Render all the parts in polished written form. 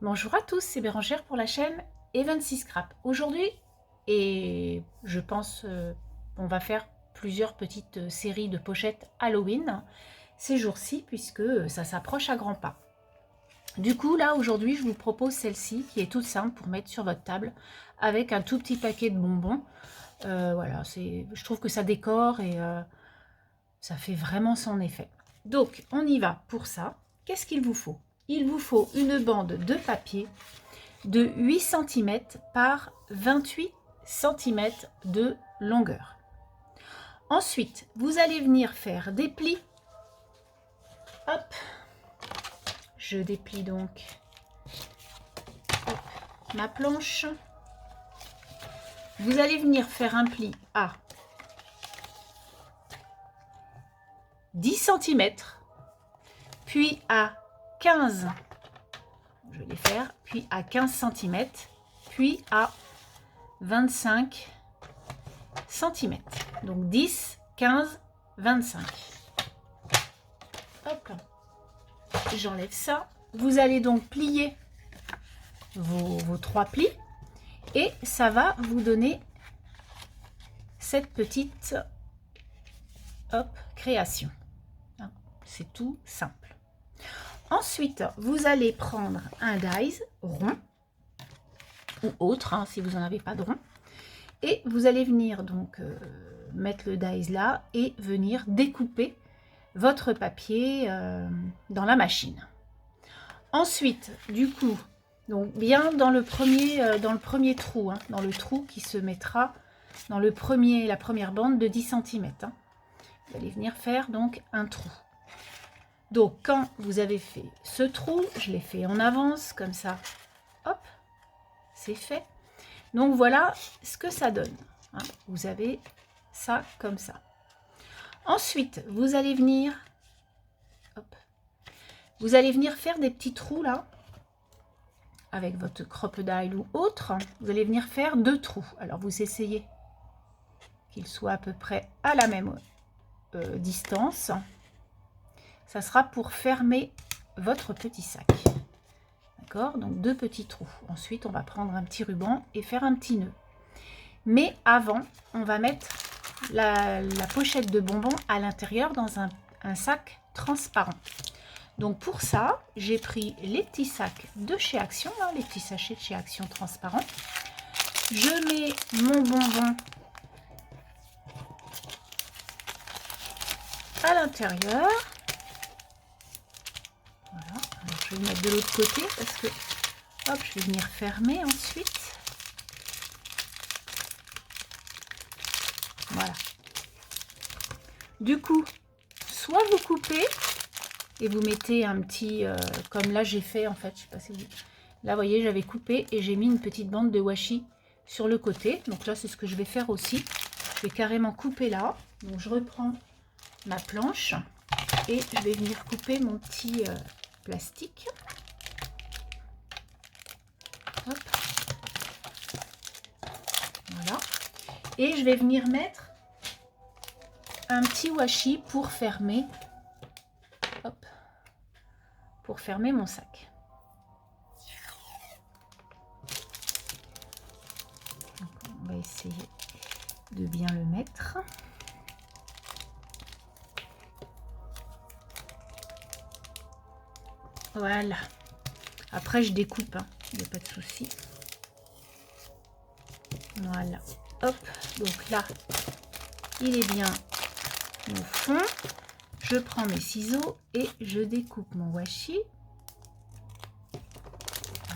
Bonjour à tous, c'est Bérangère pour la chaîne Evan6 Scrap. Aujourd'hui, et je pense on va faire plusieurs petites séries de pochettes Halloween ces jours-ci puisque ça s'approche à grands pas. Du coup là aujourd'hui je vous propose celle-ci qui est toute simple pour mettre sur votre table avec un tout petit paquet de bonbons. Voilà, je trouve que ça décore et ça fait vraiment son effet. Donc on y va pour ça. Qu'est-ce qu'il vous faut? Il vous faut une bande de papier de 8 cm par 28 cm de longueur. Ensuite, vous allez venir faire des plis. Hop, je déplie donc ma planche. Vous allez venir faire un pli à 10 cm, puis à 15, je vais les faire, puis à 15 cm, puis à 25 cm. Donc 10, 15, 25. Hop, j'enlève ça. Vous allez donc plier vos 3 plis et ça va vous donner cette petite création. C'est tout simple. Ensuite, vous allez prendre un dies rond ou autre, si vous n'en avez pas de rond, et vous allez venir donc mettre le dies là et venir découper votre papier dans la machine. Ensuite, du coup, donc bien dans le premier trou, dans le trou qui se mettra dans la première bande de 10 cm. Vous allez venir faire donc un trou. Donc quand vous avez fait ce trou, je l'ai fait en avance comme ça, hop, c'est fait. Donc voilà ce que ça donne. Vous avez ça comme ça. Ensuite, vous allez venir, hop, vous allez venir faire des petits trous là, avec votre crocodile ou autre. Vous allez venir faire 2 trous. Alors vous essayez qu'ils soient à peu près à la même distance. Ça sera pour fermer votre petit sac. D'accord? Donc 2 petits trous. Ensuite, on va prendre un petit ruban et faire un petit nœud. Mais avant, on va mettre la pochette de bonbons à l'intérieur dans un sac transparent. Donc pour ça, j'ai pris les petits sacs de chez Action, les petits sachets de chez Action transparents. Je mets mon bonbon à l'intérieur. Voilà. Alors, je vais le mettre de l'autre côté parce que hop, je vais venir fermer ensuite. Voilà. Du coup, soit vous coupez et vous mettez un petit, comme là j'ai fait en fait, je sais pas si vous... Là, vous voyez, j'avais coupé et j'ai mis une petite bande de washi sur le côté. Donc là, c'est ce que je vais faire aussi. Je vais carrément couper là. Donc je reprends ma planche et je vais venir couper mon petit plastique. Hop. Voilà. Et je vais venir mettre un petit washi pour fermer, hop, pour fermer mon sac. Donc, on va essayer de bien le mettre. Voilà. Après, je découpe, il n'y a pas de souci. Voilà. Hop. Donc là, il est bien au fond. Je prends mes ciseaux et je découpe mon washi.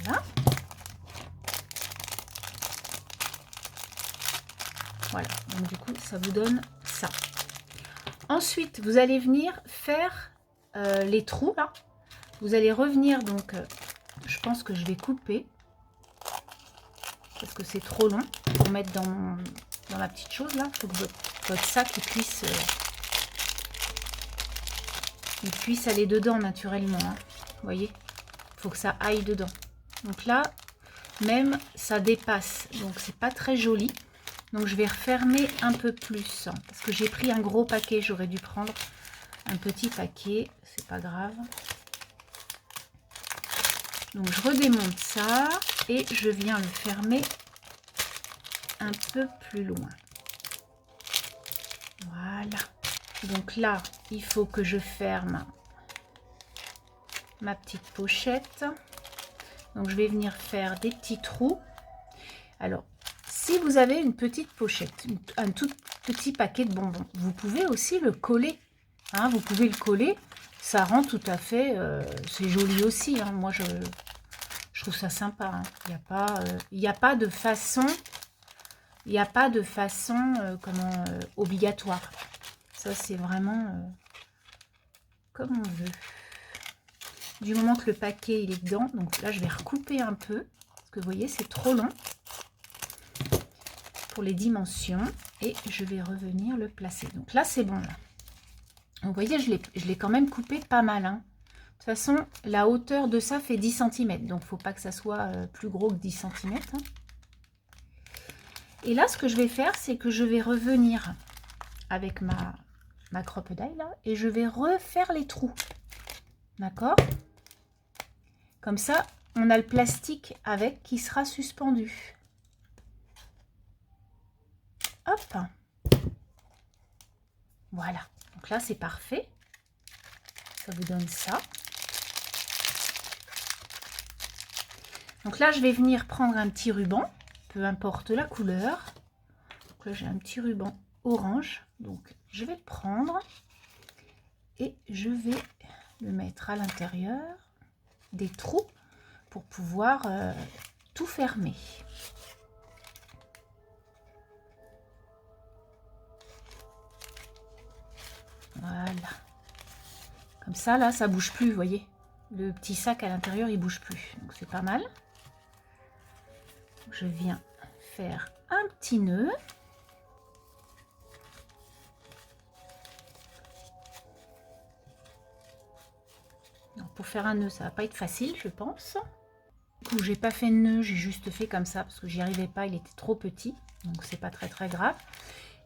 Voilà. Voilà. Donc du coup, ça vous donne ça. Ensuite, vous allez venir faire les trous là. Vous allez revenir donc, je pense que je vais couper parce que c'est trop long pour mettre dans la petite chose là. Il faut que votre sac il puisse aller dedans naturellement. Vous voyez, il faut que ça aille dedans. Donc là, même ça dépasse, donc c'est pas très joli. Donc je vais refermer un peu plus parce que j'ai pris un gros paquet. J'aurais dû prendre un petit paquet, c'est pas grave. Donc je redémonte ça et je viens le fermer un peu plus loin. Voilà. Donc là, il faut que je ferme ma petite pochette. Donc je vais venir faire des petits trous. Alors, si vous avez une petite pochette, un tout petit paquet de bonbons, vous pouvez aussi le coller. Hein, vous pouvez le coller, ça rend tout à fait, c'est joli aussi. Hein. Moi, je trouve ça sympa. Hein. Il n'y a pas de façon, obligatoire. Ça, c'est vraiment comme on veut. Du moment que le paquet il est dedans, donc là, je vais recouper un peu. Parce que vous voyez, c'est trop long pour les dimensions. Et je vais revenir le placer. Donc là, c'est bon. Là. Vous voyez, je l'ai quand même coupé pas mal. Hein. De toute façon, la hauteur de ça fait 10 cm. Donc, il ne faut pas que ça soit plus gros que 10 cm. Hein. Et là, ce que je vais faire, c'est que je vais revenir avec ma crocodile là. Et je vais refaire les trous. D'accord? Comme ça, on a le plastique avec qui sera suspendu. Hop. Voilà. Donc là, c'est parfait. Ça vous donne ça. Donc là, je vais venir prendre un petit ruban, peu importe la couleur. Donc là, j'ai un petit ruban orange. Donc, je vais le prendre et je vais le mettre à l'intérieur des trous pour pouvoir tout fermer. Voilà. Comme ça, là, ça bouge plus, vous voyez. Le petit sac à l'intérieur, il bouge plus. Donc, c'est pas mal. Je viens faire un petit nœud. Alors, pour faire un nœud, ça va pas être facile, je pense. Du coup, j'ai pas fait de nœud, j'ai juste fait comme ça parce que j'y arrivais pas, il était trop petit. Donc, c'est pas très grave.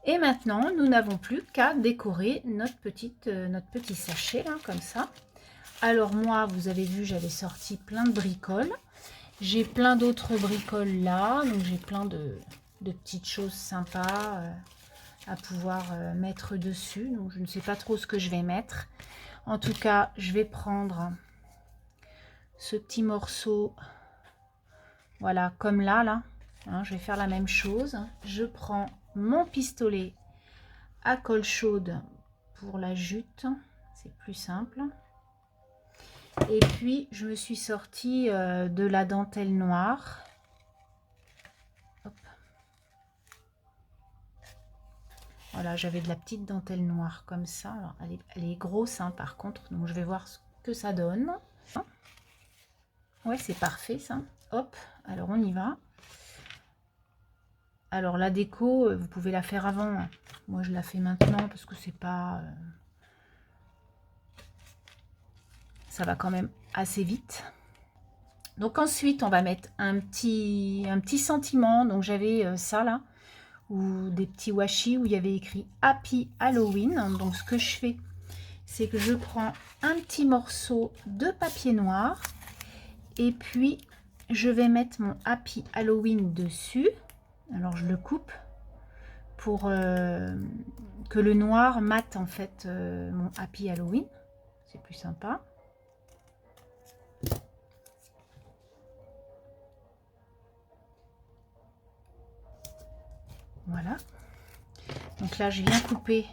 Et maintenant, nous n'avons plus qu'à décorer notre petit sachet, là, comme ça. Alors moi, vous avez vu, j'avais sorti plein de bricoles. J'ai plein d'autres bricoles là. Donc j'ai plein de petites choses sympas à pouvoir mettre dessus. Donc je ne sais pas trop ce que je vais mettre. En tout cas, je vais prendre ce petit morceau. Voilà, comme là. Hein, je vais faire la même chose. Je prends mon pistolet à colle chaude pour la jute. C'est plus simple. Et puis, je me suis sortie de la dentelle noire. Hop. Voilà, j'avais de la petite dentelle noire comme ça. Alors, elle est grosse, hein, par contre. Donc, je vais voir ce que ça donne. Ouais, c'est parfait, ça. Hop, alors on y va. Alors, la déco, vous pouvez la faire avant. Moi, je la fais maintenant parce que c'est pas... ça va quand même assez vite. Donc ensuite, on va mettre un petit sentiment. Donc j'avais ça là, ou des petits washi où il y avait écrit Happy Halloween. Donc ce que je fais, c'est que je prends un petit morceau de papier noir et puis je vais mettre mon Happy Halloween dessus. Alors je le coupe pour que le noir mate en fait mon Happy Halloween. C'est plus sympa. Voilà. Donc là, je viens couper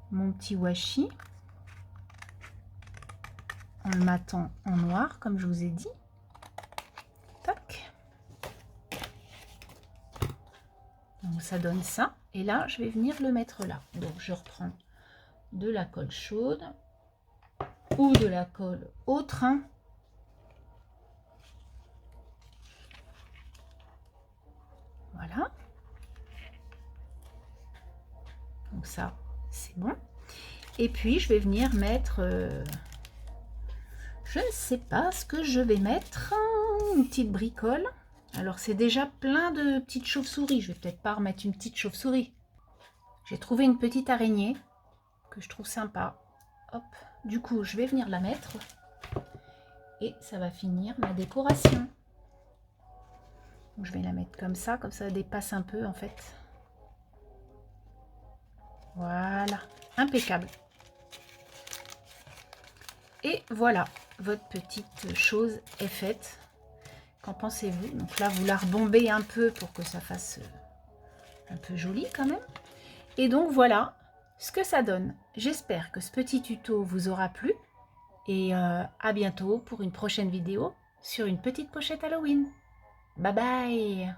mon petit washi en le matant en noir, comme je vous ai dit. Tac. Donc ça donne ça. Et là, je vais venir le mettre là. Donc je reprends de la colle chaude ou de la colle au train. Voilà. Donc ça, c'est bon. Et puis, je vais venir mettre... je ne sais pas ce que je vais mettre. Une petite bricole. Alors, c'est déjà plein de petites chauves-souris. Je vais peut-être pas remettre une petite chauve-souris. J'ai trouvé une petite araignée que je trouve sympa. Hop. Du coup, je vais venir la mettre. et ça va finir ma décoration. Donc, je vais la mettre comme ça dépasse un peu en fait. Voilà, impeccable. Et voilà, votre petite chose est faite. Qu'en pensez-vous? Donc là, vous la rebombez un peu pour que ça fasse un peu joli quand même. Et donc voilà ce que ça donne. J'espère que ce petit tuto vous aura plu. Et à bientôt pour une prochaine vidéo sur une petite pochette Halloween. Bye bye!